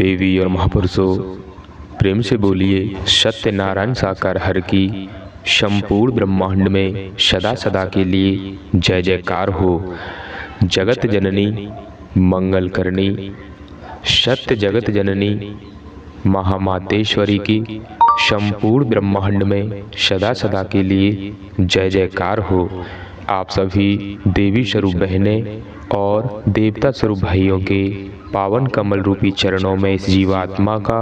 देवी और महापुरुषों, प्रेम से बोलिए सत्यनारायण साकार हर की संपूर्ण ब्रह्मांड में सदा सदा के लिए जय जयकार हो। जगत जननी मंगल करनी, सत्य जगत जननी महामातेश्वरी की संपूर्ण ब्रह्मांड में सदा सदा के लिए जय जयकार हो। आप सभी देवी स्वरूप बहनें और देवता स्वरूप भाइयों के पावन कमल रूपी चरणों में इस जीवात्मा का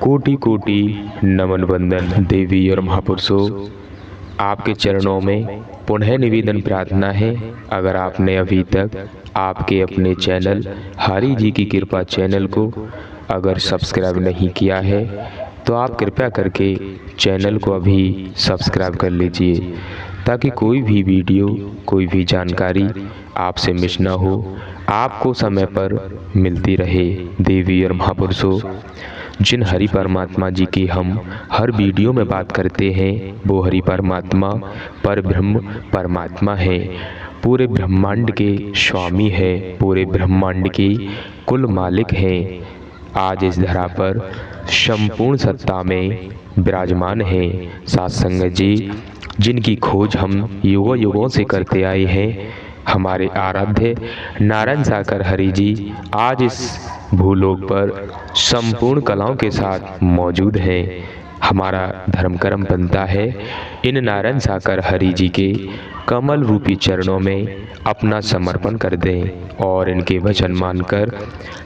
कोटि कोटि नमन वंदन। देवी और महापुरुषों, आपके चरणों में पुनः निवेदन प्रार्थना है, अगर आपने अभी तक आपके अपने चैनल हरि जी की कृपा चैनल को अगर सब्सक्राइब नहीं किया है तो आप कृपया करके चैनल को अभी सब्सक्राइब कर लीजिए, ताकि कोई भी वीडियो कोई भी जानकारी आपसे मिस ना हो, आपको समय पर मिलती रहे। देवी और महापुरुषों, जिन हरि परमात्मा जी की हम हर वीडियो में बात करते हैं वो हरि परमात्मा परब्रह्म परमात्मा है, पूरे ब्रह्मांड के स्वामी है, पूरे ब्रह्मांड के कुल मालिक हैं। आज इस धरा पर संपूर्ण सत्ता में विराजमान हैं। साथ संगत जी, जिनकी खोज हम युगों युगों से करते आए हैं, हमारे आराध्य नारायण साकार हरि जी आज इस भूलोक पर संपूर्ण कलाओं के साथ मौजूद हैं। हमारा धर्म कर्म बनता है इन नारायण साकार हरि जी के कमल रूपी चरणों में अपना समर्पण कर दें और इनके वचन मानकर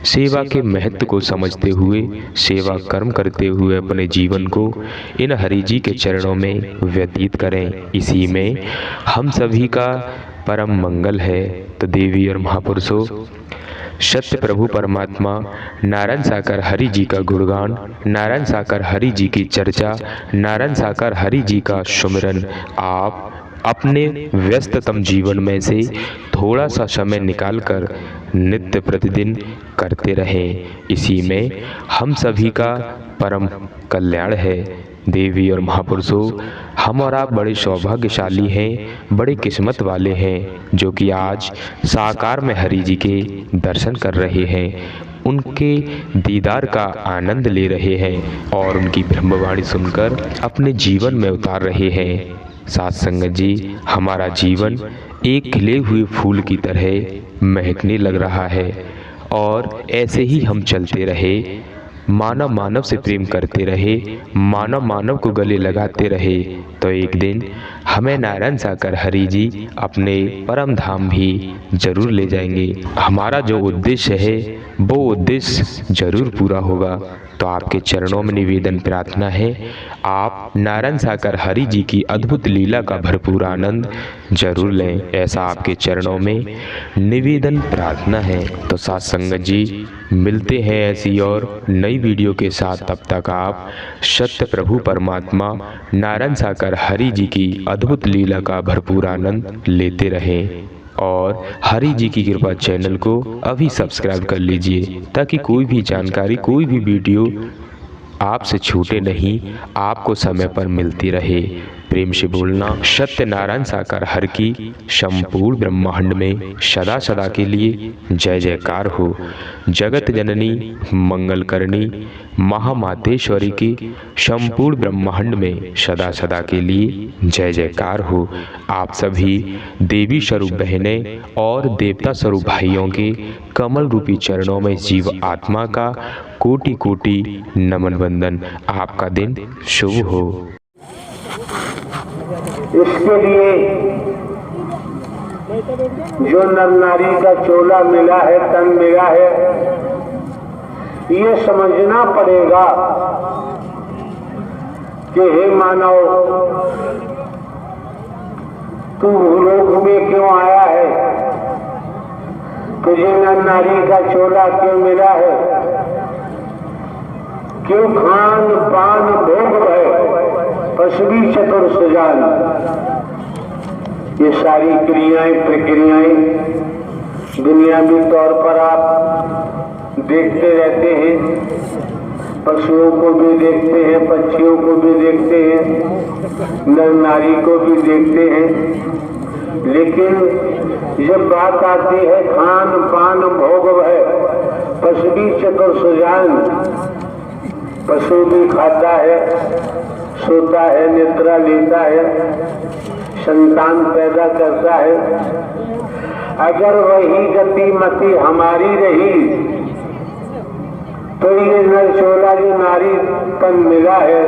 सेवा के महत्व को समझते हुए सेवा कर्म करते हुए अपने जीवन को इन हरि जी के चरणों में व्यतीत करें। इसी में हम सभी का परम मंगल है। तो देवी और महापुरुषों, सत्य प्रभु परमात्मा नारायण साकार हरि जी का गुणगान, नारायण साकार हरि जी की चर्चा, नारायण साकार हरि जी का सुमिरन आप अपने व्यस्ततम जीवन में से थोड़ा सा समय निकालकर नित्य प्रतिदिन करते रहें। इसी में हम सभी का परम कल्याण है। देवी और महापुरुषों, हम और आप बड़े सौभाग्यशाली हैं, बड़े किस्मत वाले हैं, जो कि आज साकार में हरि जी के दर्शन कर रहे हैं, उनके दीदार का आनंद ले रहे हैं और उनकी ब्रह्मवाणी सुनकर अपने जीवन में उतार रहे हैं। साथ संगत जी, हमारा जीवन एक खिले हुए फूल की तरह महकने लग रहा है और ऐसे ही हम चलते रहे, मानव मानव से प्रेम करते रहे, मानव मानव को गले लगाते रहे, तो एक दिन हमें नारायण साकार हरि जी अपने परम धाम भी जरूर ले जाएंगे। हमारा जो उद्देश्य है वो उद्देश्य जरूर पूरा होगा। तो आपके चरणों में निवेदन प्रार्थना है, आप नारायण साकार हरि जी की अद्भुत लीला का भरपूर आनंद जरूर लें, ऐसा आपके चरणों में निवेदन प्रार्थना है। तो साथ संगत जी, मिलते हैं ऐसी और नई वीडियो के साथ। तब तक आप सत्य प्रभु परमात्मा नारायण साकार हरि जी की अद्भुत लीला का भरपूर आनंद लेते रहें और हरि जी की कृपा चैनल को अभी सब्सक्राइब कर लीजिए, ताकि कोई भी जानकारी कोई भी वीडियो आपसे छूटे नहीं, आपको समय पर मिलती रहे। प्रेम से बोलना सत्यनारायण साकार हर की संपूर्ण ब्रह्मांड में सदा सदा के लिए जय जयकार हो। जगत जननी मंगल करनी महामातेश्वरी की संपूर्ण ब्रह्मांड में सदा सदा के लिए जय जयकार हो। आप सभी देवी स्वरूप बहनें और देवता स्वरूप भाइयों के कमल रूपी चरणों में जीव आत्मा का कोटि कोटि नमन वंदन। आपका दिन शुभ हो। इसके लिए जो नर नारी का चोला मिला है, तन मिला है, ये समझना पड़ेगा कि हे मानव, तू भूलोक में क्यों आया है, तुझे नर नारी का चोला क्यों मिला है, क्यों खान पान भोग है, पशवी चतुर सुजान, ये सारी क्रियाएं प्रक्रियाएं दुनियावी तौर पर आप देखते रहते हैं, पशुओं को भी देखते हैं, पक्षियों को भी देखते हैं, नर नारी को भी देखते हैं, लेकिन जब बात आती है खान पान भोग है, पशु भी चतुर सुजान, पशु भी खाता है, सोता है, निद्रा लेता है, संतान पैदा करता है। अगर वही गति मति हमारी रही तो ये नरचोला जो नारीपन मिला है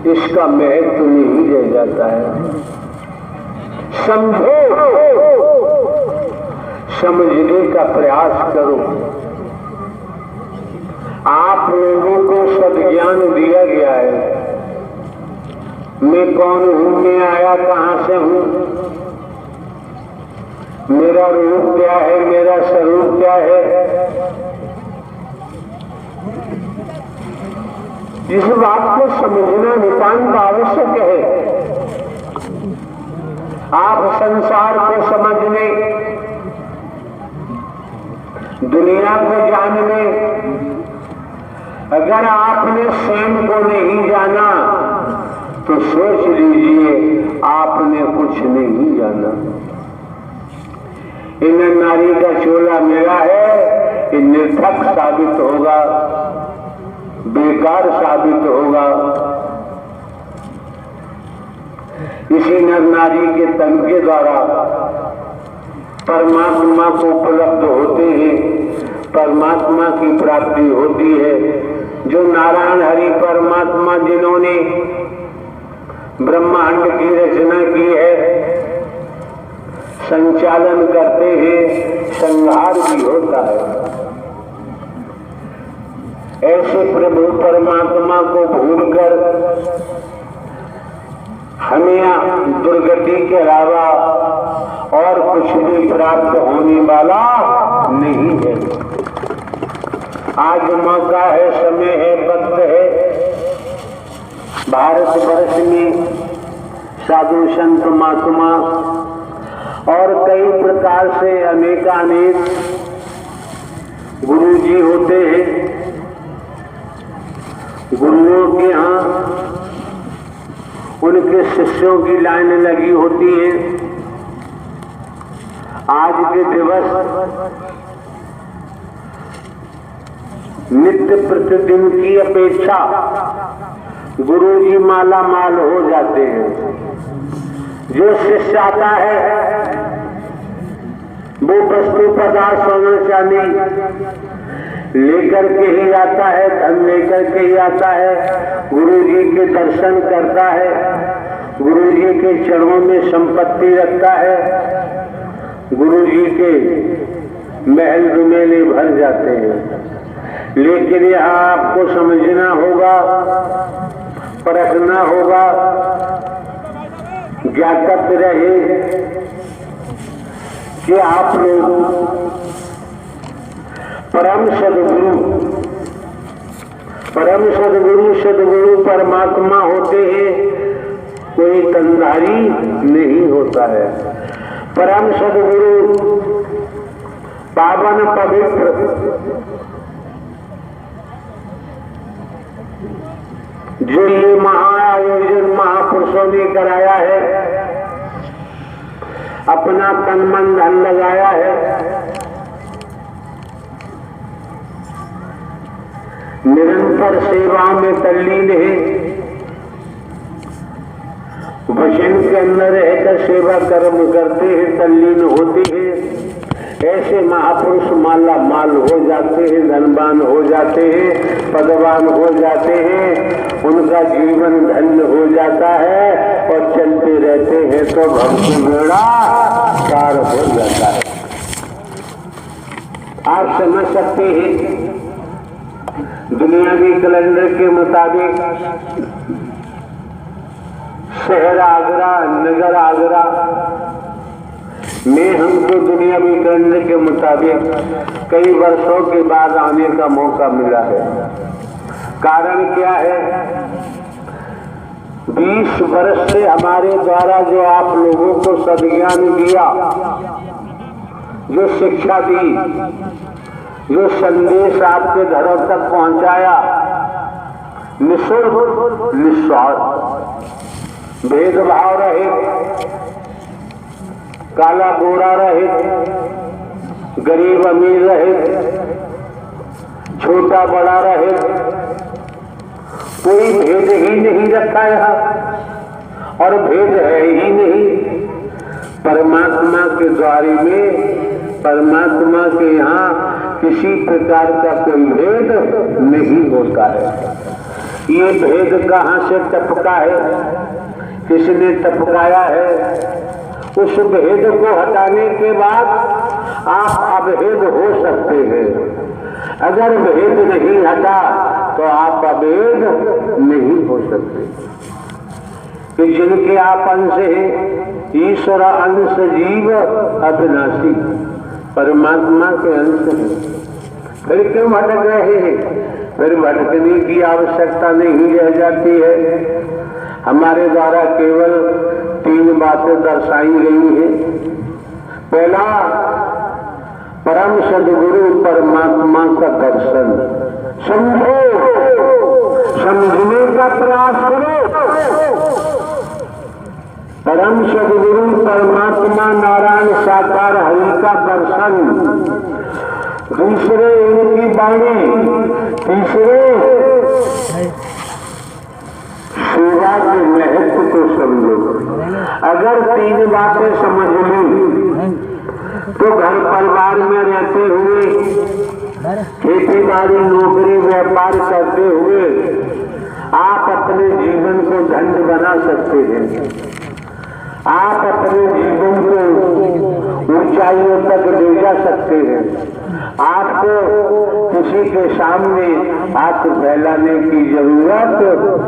इसका महत्व नहीं रह जाता है। समझो, समझने का प्रयास करो। आप लोगों को सद्ज्ञान दिया गया है। मैं कौन हूं, मैं आया कहां से हूं, मेरा रूप क्या है, मेरा स्वरूप क्या है, इस बात को समझना नितांत आवश्यक है। आप संसार को समझने, दुनिया को जानने, अगर आपने स्वयं को नहीं जाना तो सोच लीजिए आपने कुछ नहीं जाना। इन नारी का चोला मेरा है, ये निर्थक साबित होगा, बेकार साबित होगा। इसी नर नारी के तन के द्वारा परमात्मा को उपलब्ध होते हैं, परमात्मा की प्राप्ति होती है। जो नारायण हरि परमात्मा जिन्होंने ब्रह्मांड की रचना की है, संचालन करते हैं, संहार भी होता है। ऐसे प्रभु परमात्मा को भूलकर हमें दुर्गति के अलावा और कुछ भी प्राप्त होने वाला नहीं है। आज मौका है, समय है, वक्त है। भारतवर्ष में साधु संत महात्मा और कई प्रकार से अनेकानेक गुरु जी होते हैं। गुरुओं के यहाँ उनके शिष्यों की लाइन लगी होती है। आज के दिवस नित्य प्रतिदिन की अपेक्षा गुरु जी माला माल हो जाते हैं। जो शिष्य आता है वो वस्तु पदार्थ सोना चांदी लेकर के ही आता है, धन लेकर के ही आता है। गुरु जी के दर्शन करता है, गुरु जी के चरणों में संपत्ति रखता है, गुरु जी के महल रुमेले भर जाते हैं। लेकिन यहाँ आपको समझना होगा, परखना होगा, ज्ञातव्य रहे कि आप लोग परम सदगुरु परमात्मा होते हैं, कोई कंधारी नहीं होता है। परम सदगुरु पावन पवित्र जो ये महाआयोजन महापुरुषों ने कराया है, अपना तन मन धन लगाया है, निरंतर सेवा में तल्लीन है, वचन के अंदर रहकर सेवा कर्म करते हैं, तल्लीन होते हैं। ऐसे महापुरुष माला माल हो जाते हैं, धनवान हो जाते हैं, पदवान हो जाते हैं, उनका जीवन धन्य हो जाता है और चलते रहते हैं तो भक्ति बेड़ा पार हो जाता है। आप समझ सकते हैं दुनियावी कैलेंडर के मुताबिक शहर आगरा, नगर आगरा में हमको दुनियावी कैलेंडर के मुताबिक कई वर्षों के बाद आने का मौका मिला है। कारण क्या है? 20 वर्ष से हमारे द्वारा जो आप लोगों को सद्ज्ञान दिया, जो शिक्षा दी, जो संदेश आपके घरों तक पहुंचाया, निःशुल्क निस्वार्थ, भेदभाव रहित, काला गोरा रहित, गरीब अमीर रहित, छोटा बड़ा रहे, कोई भेद ही नहीं रखा यहाँ, और भेद है ही नहीं। परमात्मा के द्वारे में, परमात्मा के यहाँ किसी प्रकार का कोई भेद नहीं होता है। ये भेद कहाँ से टपका है, किसने टपकाया है? उस भेद को हटाने के बाद आप अभेद हो सकते हैं। अगर भेद नहीं हटा तो आप अभेद नहीं हो सकते। कि जिनके आप अंश हैं, ईश्वर अंश जीव अविनाशी, परमात्मा के अंश हैं। फिर क्यों भटक रहे हैं? फिर भटकने की आवश्यकता नहीं रह जाती है। हमारे द्वारा केवल 3 बातें दर्शाई गई हैं। पहला, परम सद्गुरु परमात्मा का दर्शन। समझो, समझने का प्रयास करो। परम सद्गुरु परमात्मा नारायण साकार हरि का दर्शन। दूसरे, इनकी वाणी। तीसरे, सेवा के महत्व को समझो। अगर 3 बातें समझ ली तो घर परिवार में रहते हुए, खेती बाड़ी नौकरी व्यापार करते हुए आप अपने जीवन को धन्य बना सकते हैं। आप अपने जीवन को ऊंचाइयों तक ले जा सकते हैं। आपको किसी के सामने हाथ फैलाने की जरूरत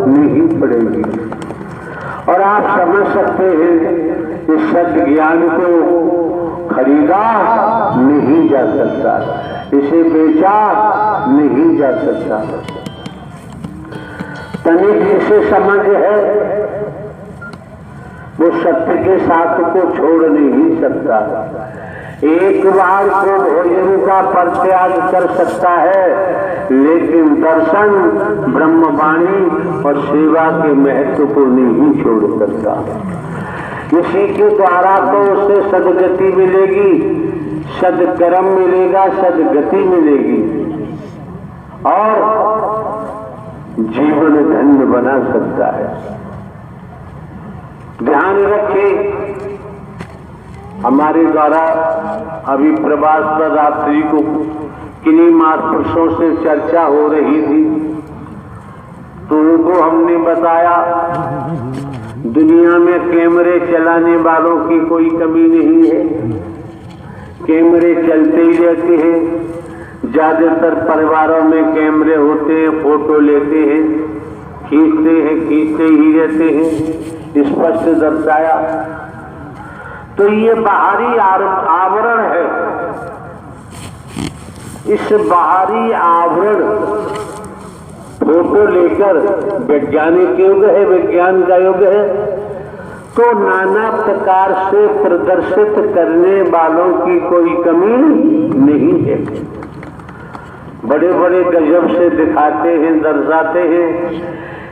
नहीं पड़ेगी, और आप समझ सकते हैं इस सत्य ज्ञान को खरीदा नहीं जा सकता, इसे बेचा नहीं जा सकता। तनिक जिसे समझ है वो सत्य के साथ को छोड़ नहीं सकता। एक बार को भोजन का परित्याग कर सकता है, लेकिन दर्शन, ब्रह्मवाणी और सेवा के महत्व को नहीं छोड़ सकता। इसी के द्वारा तो उसे सदगति मिलेगी, सदकर्म मिलेगा, सदगति मिलेगी और जीवन धन्य बना सकता है। ध्यान रखें, हमारे द्वारा अभी प्रभास पर रात्रि को किन्हीं महापुरुषों से चर्चा हो रही थी, तो उनको हमने बताया दुनिया में कैमरे चलाने वालों की कोई कमी नहीं है। कैमरे चलते ही रहते हैं। ज्यादातर परिवारों में कैमरे होते हैं, फोटो लेते हैं, खींचते ही रहते हैं। स्पष्ट दर्शाया। तो ये बाहरी आवरण है। इस बाहरी आवरण फोटो लेकर वैज्ञानिक युग है, विज्ञान का युग है, तो नाना प्रकार से प्रदर्शित करने वालों की कोई कमी नहीं है। बड़े बड़े गजब से दिखाते हैं, दर्शाते हैं,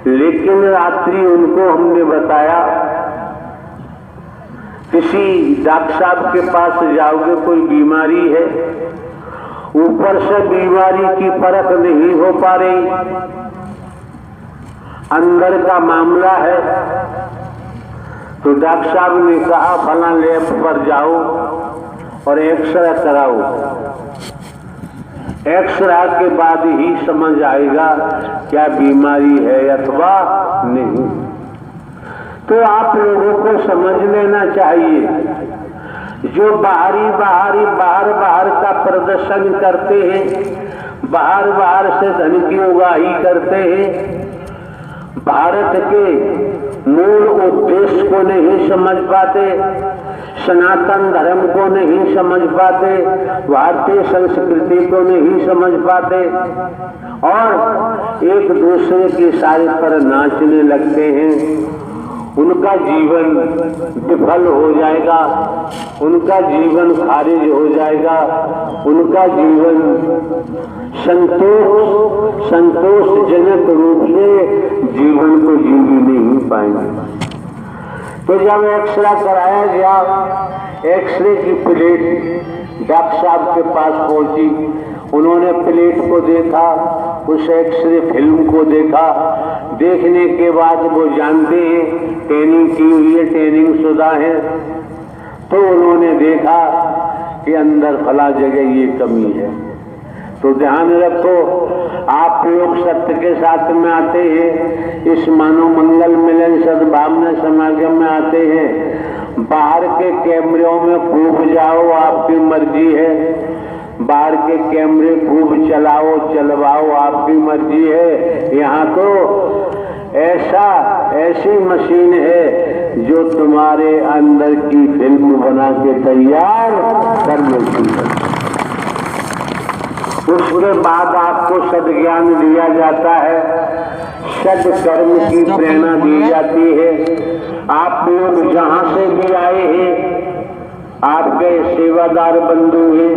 लेकिन रात्रि उनको हमने बताया किसी डॉक्टर साहब के पास जाओगे, कोई बीमारी है, ऊपर से बीमारी की परख नहीं हो पा रही, अंदर का मामला है, तो डॉक्टर साहब ने कहा फला लैब पर जाओ और एक्सरे कराओ। एक्सरे के बाद ही समझ आएगा क्या बीमारी है अथवा नहीं। तो आप लोगों को समझ लेना चाहिए, जो बाहर का प्रदर्शन करते हैं, बाहर से धन की उगाही करते हैं, भारत के मूल उद्देश्य को नहीं समझ पाते, सनातन धर्म को नहीं समझ पाते, भारतीय संस्कृति को नहीं समझ पाते और एक दूसरे के सारे पर नाचने लगते हैं। उनका जीवन विफल हो जाएगा, उनका जीवन खारिज हो जाएगा, उनका जीवन संतोषजनक रूप से जीवन को जी नहीं पाएंगे। तो जब एक्सरे कराया गया, एक्सरे की प्लेट डॉक्टर साहब के पास पहुंची उन्होंने प्लेट को देखा, उस एक्सरे फिल्म को देखा। देखने के बाद वो जानते हैं ट्रेनिंग की हुई है, ट्रेनिंग शुदा है, तो उन्होंने देखा कि अंदर फला जगह ये कमी है। तो ध्यान रखो, आप लोग सत्य के साथ में आते हैं, इस मानव मंगल मिलन सद्भावना समागम में आते हैं। बाहर के कैमरों में खूब जाओ, आपकी मर्जी है। बाहर के कैमरे खूब चलाओ चलवाओ, आपकी मर्जी है। यहाँ तो ऐसी मशीन है जो तुम्हारे अंदर की फिल्म बना के तैयार कर देती है। उसके बाद आपको सद्ज्ञान दिया जाता है, सद्कर्म की प्रेरणा दी जाती है। आप लोग जहाँ से भी आए हैं, आपके सेवादार बंधु हैं,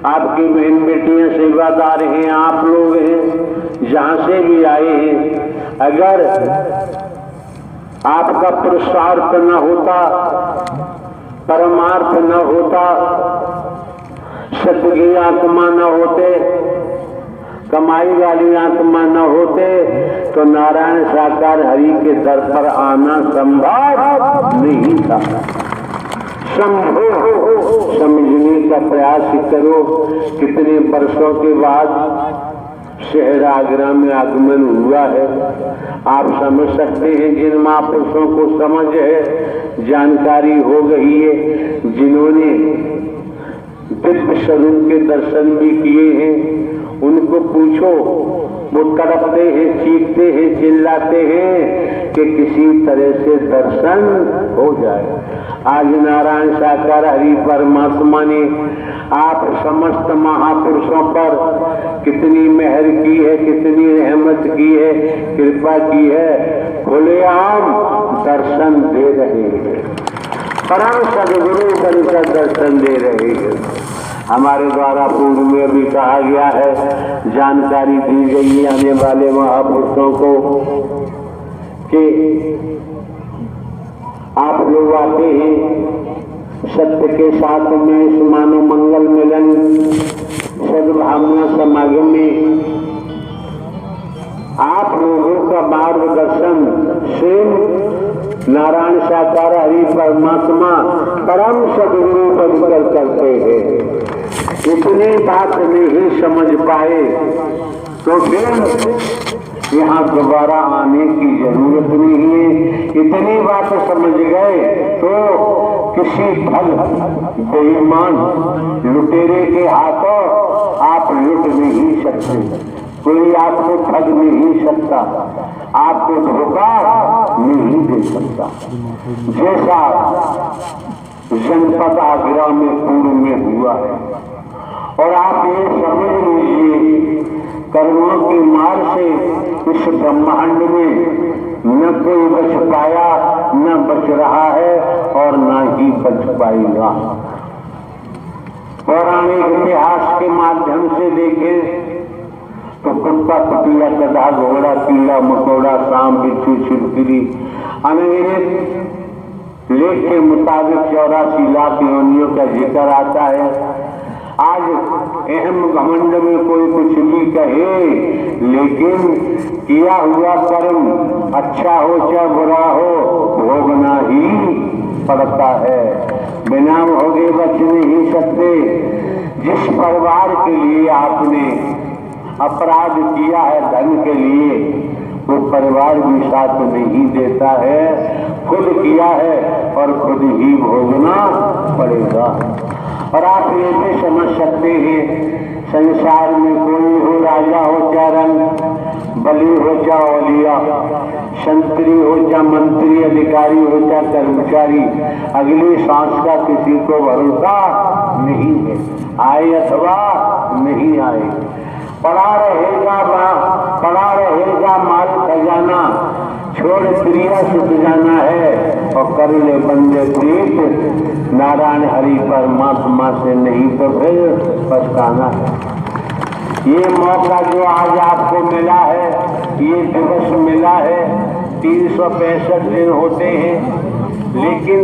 आपकी बहन बेटियां सेवादार हैं, आप लोग हैं, जहाँ से भी आए हैं, अगर आपका पुरुषार्थ न होता, परमार्थ न होता, सत्य की आत्मा न होते, कमाई वाली आत्मा न होते, तो नारायण साकार हरि के दर पर आना संभव नहीं था। समझने का प्रयास करो। कितने वर्षों के बाद शहर आगरा में आगमन हुआ है, आप समझ सकते हैं। जिन महापुरुषों को समझ है, जानकारी हो गई है, जिन्होंने दिव्य स्वरूप के दर्शन भी किए हैं, उनको पूछो, वो तड़पते हैं, चीखते हैं, चिल्लाते हैं कि किसी तरह से दर्शन हो जाए। आज नारायण साकार हरि परमात्मा ने आप समस्त महापुरुषों पर कितनी मेहर की है, कितनी रहमत की है, कृपा की है। खुलेआम दर्शन दे रहे हैं, परम सदगुरु बनकर दर्शन दे रहे हैं। हमारे द्वारा पूर्व में भी कहा गया है, जानकारी दी गई है आने वाले महापुरुषों को कि आप लोग आते हैं सत्य के साथ में इस मानव मंगल मिलन सद्भावना समागम में। आप लोगों का मार्गदर्शन स्वयं नारायण साकार हरि परमात्मा परम सदगुरु बनकर करते हैं। इतनी बात नहीं समझ पाए तो फिर यहाँ दोबारा आने की जरूरत नहीं है। इतनी बात समझ गए तो किसी भल बेईमान लुटेरे के हाथों आप लुट नहीं सकते, कोई आपको ठग नहीं सकता, आपको धोखा नहीं दे सकता। जैसा जनपद आगरा में पूर्व में हुआ है, और आप ये समझ लीजिए कर्मों की मार से इस ब्रह्मांड में न कोई बच पाया, न बच रहा है और न ही बच पाएगा। पौराणिक इतिहास के माध्यम से देखें तो कुत्ता, कुतिया, गधा, घोड़ा, कीड़ा, मकोड़ा, सांप, बिच्छू, छिपकली, अनगिनत लेख के मुताबिक 84 लाख योनियों का जिक्र आता है। आज अहम घमंड में कोई कुछ भी कहे, लेकिन किया हुआ कर्म अच्छा हो चाहे बुरा हो, भोगना ही पड़ता है। बिना भोगे बच नहीं सकते। जिस परिवार के लिए आपने अपराध किया है धन के लिए, वो परिवार भी साथ नहीं देता है। खुद किया है और खुद ही भोगना पड़ेगा। और आप ये भी समझ सकते हैं, संसार में कोई हो, राजा हो चाहे रंग, बली हो चाहे औलिया, संतरी हो चाहे मंत्री, अधिकारी हो चाहे कर्मचारी, अगली सांस का किसी को भरोसा नहीं है, आए अथवा नहीं आए। पड़ा रहेगा माल खजाना, छोड़ क्रिया सुख जाना है और कर ले बंदे प्रीत नारायण हरि परमात्मा से, नहीं तो फिर पछताना है। ये मौका जो आज आपको मिला है, ये दिवस मिला है, 365 दिन होते हैं, लेकिन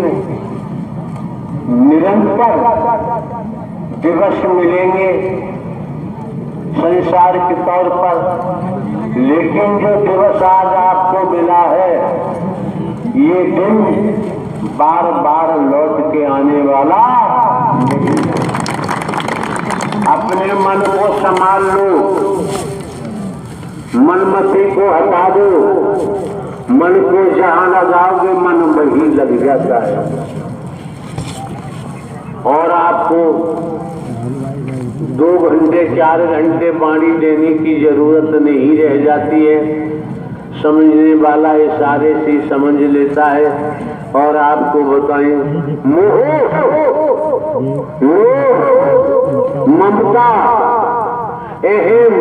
निरंतर दिवस मिलेंगे, संसार के तौर पर, लेकिन जो दिवस आज आपको मिला है ये दिन बार बार लौट के आने वाला नहीं। अपने मन को संभाल लो, मनमती को हटा दो। मन को जहां लगाओगे मन वही लग जाता है और आपको 2 घंटे 4 घंटे वाणी देने की जरूरत नहीं रह जाती है। समझने वाला इशारे से समझ लेता है। और आपको बताएं, मोह, ममता, अहम,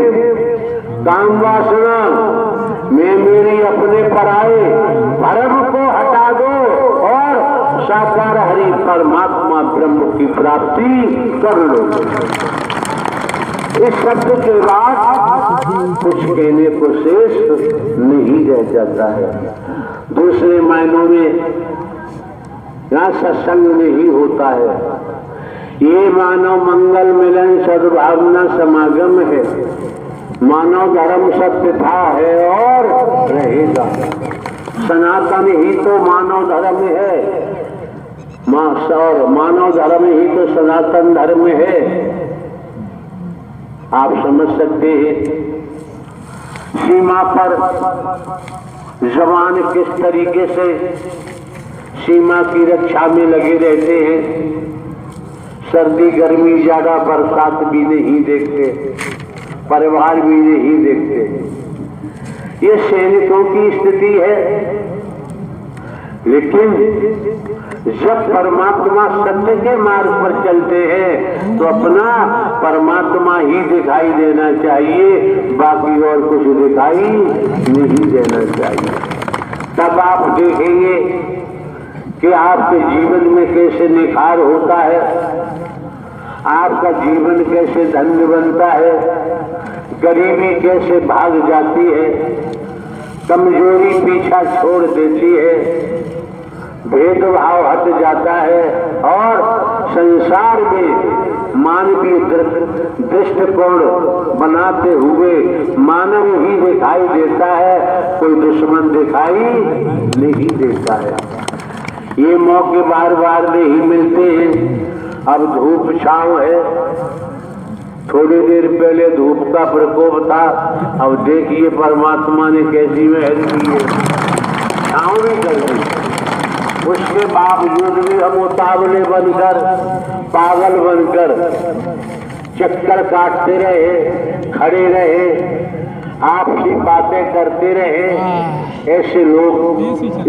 काम वासना में मेरी अपने पराए भरम को हटा दो और साकार हरि परमात्मा ब्रह्म की प्राप्ति कर लो। इस शब्द के बाद कुछ कहने को शेष नहीं रह जाता है। दूसरे मायनों में यहाँ सत्संग नहीं होता है, ये मानव मंगल मिलन सद्भावना समागम है। मानव धर्म सत्य था, है और रहेगा। सनातन ही तो मानव धर्म है, और मानव धर्म ही तो सनातन धर्म है। आप समझ सकते हैं सीमा पर जवान किस तरीके से सीमा की रक्षा में लगे रहते हैं। सर्दी गर्मी ज्यादा बरसात भी नहीं देखते, परिवार भी नहीं देखते। ये सैनिकों की स्थिति है। लेकिन जब परमात्मा सत्य के मार्ग पर चलते हैं तो अपना परमात्मा ही दिखाई देना चाहिए, बाकी और कुछ दिखाई नहीं देना चाहिए। तब आप देखेंगे कि आपके जीवन में कैसे निखार होता है, आपका जीवन कैसे धन्य बनता है, गरीबी कैसे भाग जाती है, कमजोरी पीछा छोड़ देती है, भेदभाव हट जाता है और संसार में मानवीय दृष्टिकोण बनाते हुए मानव ही दिखाई देता है, कोई दुश्मन दिखाई नहीं देता है। ये मौके बार बार नहीं मिलते हैं। अब धूप छांव है, थोड़ी देर पहले धूप का प्रकोप था, अब देखिए परमात्मा ने कैसी मेहर की है, छांव भी कर दी। उसके बावजूद भी हम उतावले बनकर, पागल बनकर चक्कर काटते रहे, खड़े रहे, आपसी बातें करते रहे। ऐसे लोग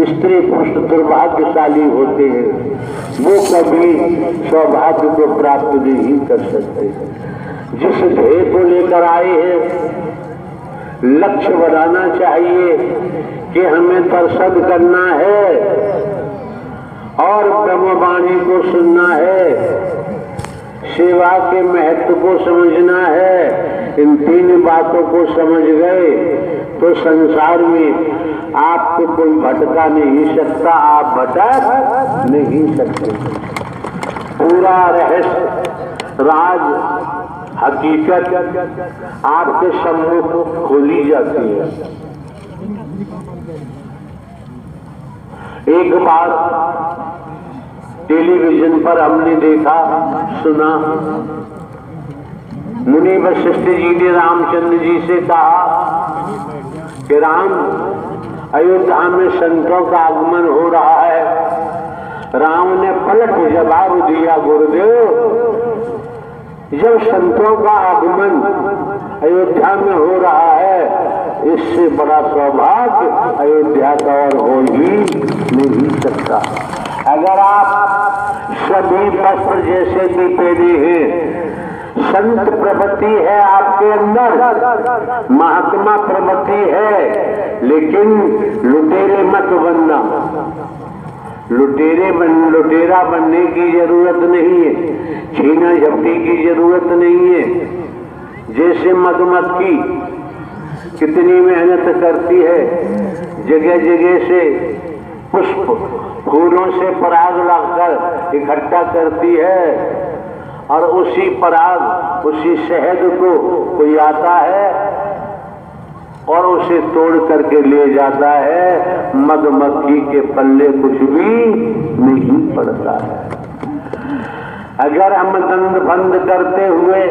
स्त्री पुरुष दुर्भाग्यशाली होते हैं, वो कभी सौभाग्य को प्राप्त नहीं कर सकते। जिस ध्येय को लेकर आए हैं, लक्ष्य बनाना चाहिए कि हमें दर्शन करना है और ब्रह्मवाणी को सुनना है, सेवा के महत्व को समझना है। इन 3 बातों को समझ गए तो संसार में आपको कोई भटका नहीं सकता, आप भटक नहीं सकते। पूरा रहस्य, राज, हकीकत आपके सम्मुख खोली जाती है। एक बार टेलीविजन पर हमने देखा, सुना, मुनि वशिष्ठ जी ने रामचंद्र जी से कहा कि राम, अयोध्या में संतों का आगमन हो रहा है। राम ने पलट जवाब दिया, गुरुदेव, जब संतों का आगमन अयोध्या में हो रहा है, इससे बड़ा सौभाग्य अयोध्या का और हो ही नहीं सकता। अगर आप सभी वस्त्र जैसे कि पहने हैं, संत प्रवृत्ति है आपके अंदर, महात्मा प्रवृत्ति है, लेकिन लुटेरे मत बनना। लुटेरा बनने की जरूरत नहीं है, छीना झपटी की जरूरत नहीं है। जैसे मधुमक्खी कितनी मेहनत करती है, जगह जगह से पुष्प फूलों से पराग लाकर इकट्ठा करती है और उसी पराग, उसी शहद को कोई आता है और उसे तोड़ करके ले जाता है, मधुमक्खी के पल्ले कुछ भी नहीं पड़ता है। अगर हम दंड बंद करते हुए,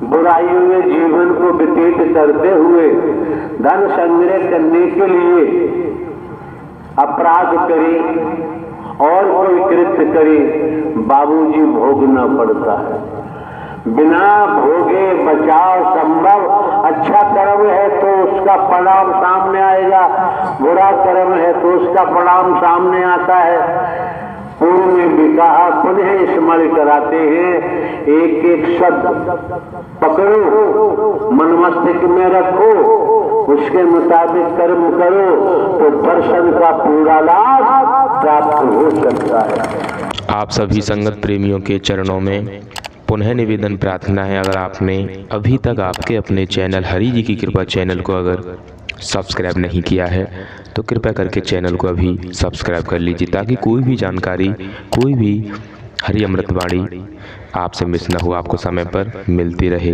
बुराइयों में जीवन को व्यतीत करते हुए धन संग्रह करने के लिए अपराध करें और कोई कृत्य करे, बाबूजी भोगना पड़ता है। बिना भोगे बचाव संभव। अच्छा कर्म है तो उसका परिणाम सामने आएगा, बुरा कर्म है तो उसका परिणाम सामने आता है। पूर्व में भी कहा, पुनः स्मरण कराते हैं, एक एक शब्द पकड़ो, मन मस्तिष्क में रखो, उसके मुताबिक कर्म करो तो दर्शन का पूरा लाभ प्राप्त हो सकता है। आप सभी संगत प्रेमियों के चरणों में पुनः निवेदन प्रार्थना है, अगर आपने अभी तक आपके अपने चैनल हरि जी की कृपा चैनल को अगर सब्सक्राइब नहीं किया है तो कृपया करके चैनल को अभी सब्सक्राइब कर लीजिए, ताकि कोई भी जानकारी, कोई भी हरि अमृतवाणी आपसे मिस न हो, आपको समय पर मिलती रहे।